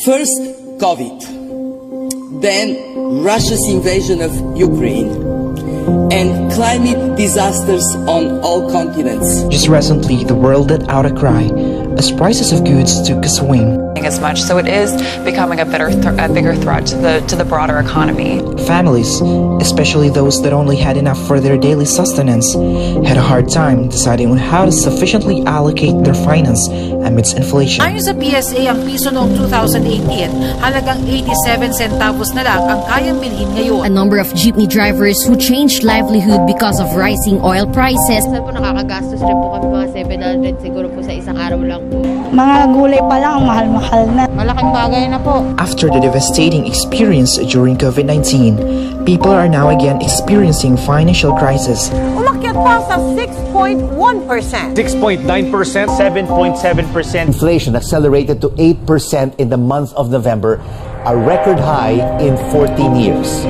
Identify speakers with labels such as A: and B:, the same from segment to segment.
A: First, COVID, then Russia's invasion of Ukraine, and climate disasters on all continents.
B: Just recently, the world let out a cry as prices of goods took a swing.
C: As much, so it is becoming a bigger threat to the broader economy.
B: Families, especially those that only had enough for their daily sustenance, had a hard time deciding on how to sufficiently allocate their finance amidst inflation.
D: Ayon sa PSA, ang piso noong 2018, halagang 87 centavos na lang ang kayang bilhin ngayon.
E: A number of jeepney drivers who changed livelihood because of rising oil prices.
F: Saan po nakakagastos rin po kami mga 700 siguro po sa isang araw lang po.
G: Mga gulay pa lang, mahal-mahal na.
F: Malaking bagay na po.
B: After the devastating experience during COVID-19, people are now again experiencing financial crisis.
H: Umakyat pa sa 6.1%.
I: 6.9%, 7.7%.
J: Inflation accelerated to 8% in the month of November, a record high in 14 years.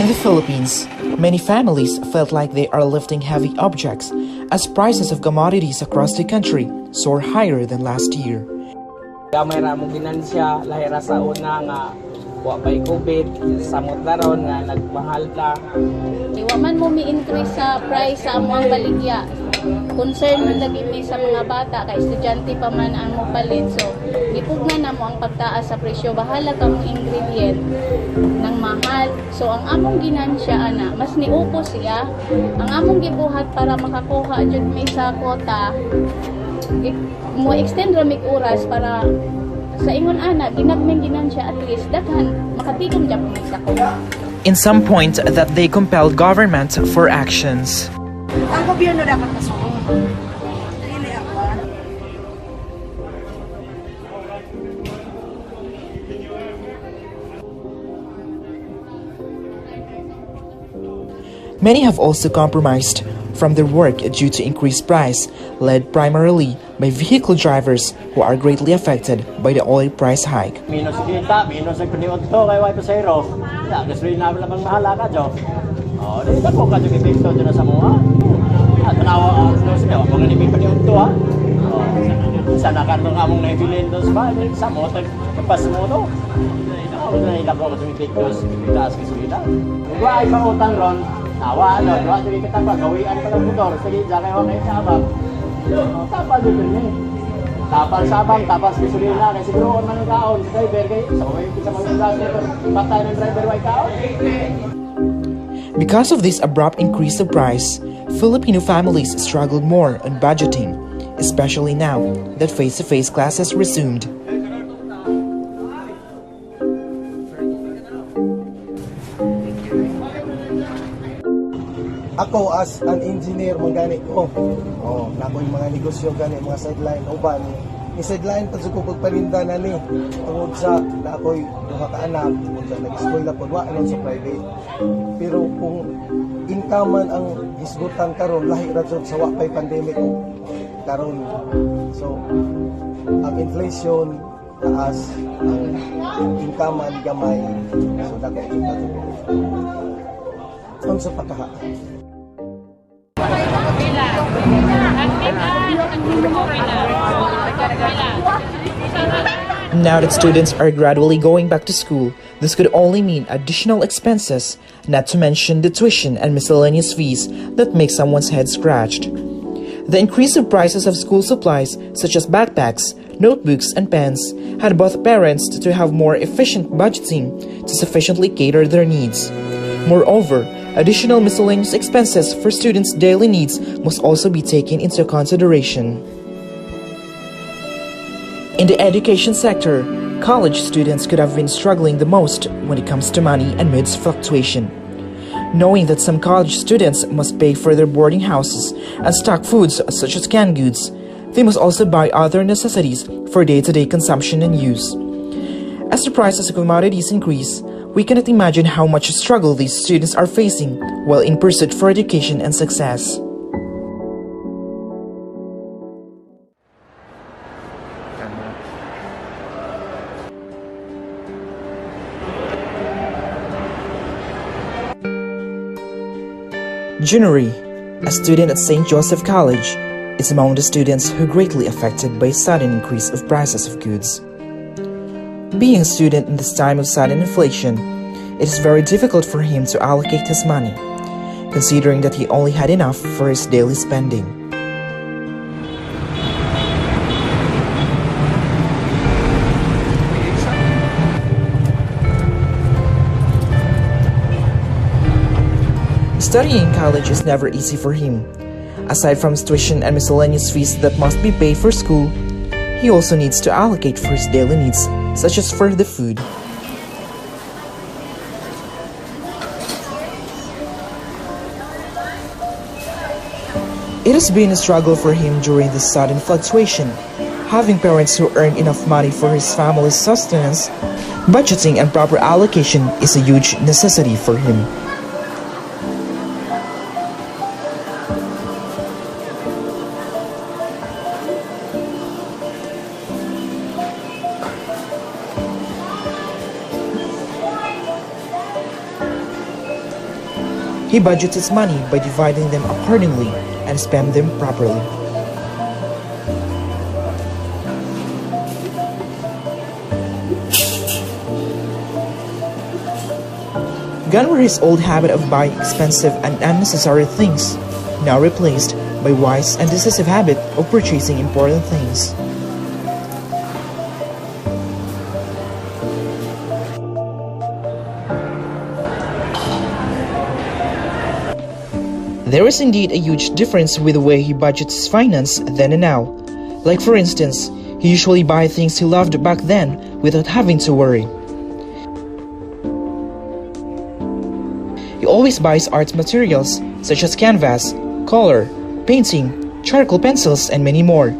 B: In the Philippines, many families felt like they are lifting heavy objects as prices of commodities across the country soar higher than last year.
K: May ramong ginansya, lahira sa una nga wapay COVID, samot na ron nga nagmahal ta.
L: Iwa man mo mi-increase sa price sa among baligya. Concern man lagi mi sa mga bata, kay estudyante pa man ang mo palit. So, gipugna na mo ang pagtaas sa presyo. Bahala ka mong ingredient ng mahal. So, ang among ginansya, ana, mas niupo siya. Ang among gibuhat para makakuha jud mi sa kota. Mo extend ra mig oras para sa ingon ana ginagmeng ginansya at least daghan makatigom jud mi sa kota.
B: In some point that they compelled government for actions.
G: Ang gobyerno dapat masuko.
B: Many have also compromised from their work due to increased price, led primarily by vehicle drivers who are greatly affected by the oil price hike.
M: Minus kita, minus ang paniod to, kaya wala pa sa iro. Gasolina naman lang mahala ka, Jo. Oh, dito po ka yung epekto dyan sa mga. Tanawa ang dos niya, mga nipin paniod to, ha. Sa nakarong among naibilin dos ba, sa mo, kapas mo to. Nailang ko sa epekto sa taas gasolina. Kung ay pangutang ron, nawa, ano, nawa, sige kita pa, gawian pa ng motor, sige, dyan kayo kayo sa abang. Tapal dito niya. Tapal sa abang, tapal sa gasolina, kaya siguro man ang kaon sa driver, kaya sa mga driver, patay ng driver, why kaon?
B: Because of this abrupt increase of price, Filipino families struggled more on budgeting, especially now that face-to-face classes resumed.
N: Ako as an engineer magani ko. Nako yung mga negosyo gani, mga sideline uban. Ni sideline pag ko pagparinda na ni tungod sa na ako'y duha ka anak, tungod sa nag-eskwela pod wa anon sa private. Pero kung income man ang hisgutan karon lahi ra jud sa wa pay pandemic karon. So ang inflation taas, ang income man gamay. So dako kita unsa pa kaha.
B: Now that students are gradually going back to school, this could only mean additional expenses, not to mention the tuition and miscellaneous fees that make someone's head scratched. The increase of prices of school supplies, such as backpacks, notebooks, and pens, had both parents to have more efficient budgeting to sufficiently cater their needs. Moreover, additional miscellaneous expenses for students' daily needs must also be taken into consideration. In the education sector, college students could have been struggling the most when it comes to money amidst fluctuation. Knowing that some college students must pay for their boarding houses and stock foods such as canned goods, they must also buy other necessities for day-to-day consumption and use. As the prices of commodities increase, we cannot imagine how much struggle these students are facing while in pursuit for education and success. January, A student at St. Joseph College is among the students who greatly affected by sudden increase of prices of goods. Being a student in this time of sudden inflation, it is very difficult for him to allocate his money, considering that he only had enough for his daily spending. Studying in college is never easy for him. Aside from his tuition and miscellaneous fees that must be paid for school, he also needs to allocate for his daily needs, such as for the food. It has been a struggle for him during this sudden fluctuation. Having parents who earn enough money for his family's sustenance, budgeting and proper allocation is a huge necessity for him. He budgets his money by dividing them accordingly and spend them properly. Gone were his old habit of buying expensive and unnecessary things, now replaced by wise and decisive habit of purchasing important things. There is indeed a huge difference with the way he budgets his finance then and now. Like for instance, he usually buys things he loved back then without having to worry. He always buys art materials such as canvas, color, painting, charcoal pencils, and many more.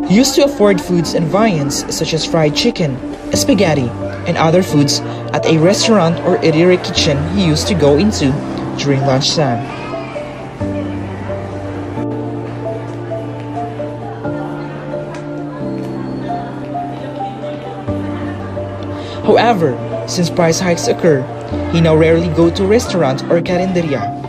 B: He used to afford foods and viands such as fried chicken, spaghetti, and other foods at a restaurant or eatery kitchen he used to go into during lunchtime. However, since price hikes occur, he now rarely goes to restaurant or carinderia.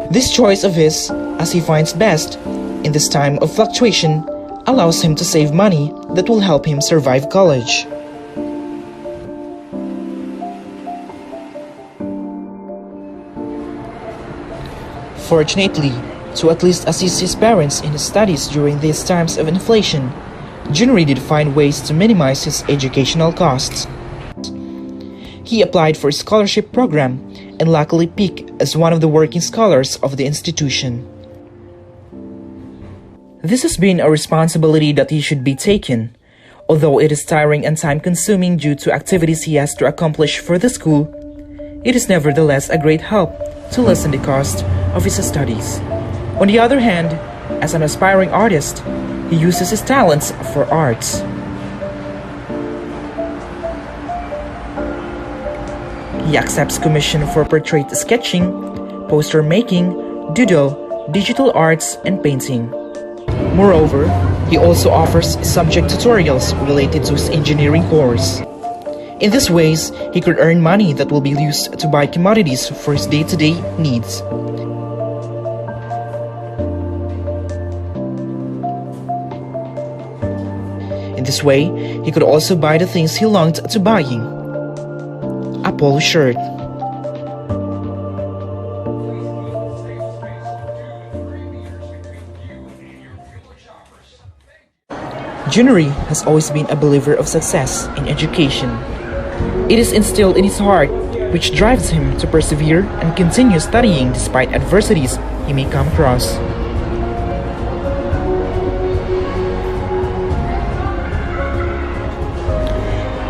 B: This choice of his, as he finds best, in this time of fluctuation, allows him to save money that will help him survive college. Fortunately, to at least assist his parents in his studies during these times of inflation, Junri did find ways to minimize his educational costs. He applied for a scholarship program and luckily picked as one of the working scholars of the institution. This has been a responsibility that he should be taken. Although it is tiring and time-consuming due to activities he has to accomplish for the school, it is nevertheless a great help to lessen the cost of his studies. On the other hand, as an aspiring artist, he uses his talents for arts. He accepts commission for portrait sketching, poster making, doodle, digital arts, and painting. Moreover, he also offers subject tutorials related to his engineering course. In these ways, he could earn money that will be used to buy commodities for his day-to-day needs. In this way, he could also buy the things he longed to buying. A polo shirt. Junri has always been a believer of success in education. It is instilled in his heart, which drives him to persevere and continue studying despite adversities he may come across.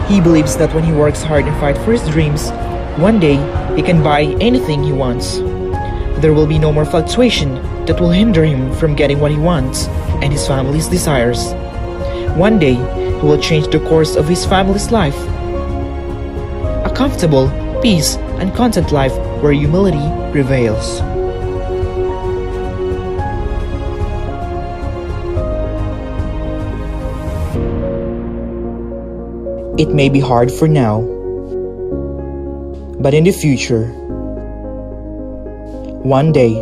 B: He believes that when he works hard and fights for his dreams, one day he can buy anything he wants. There will be no more fluctuation that will hinder him from getting what he wants and his family's desires. One day, who will change the course of his family's life. A comfortable, peace, and content life where humility prevails. It may be hard for now, but in the future, one day,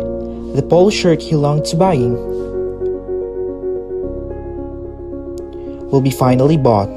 B: the polo shirt he longed to buying will be finally bought.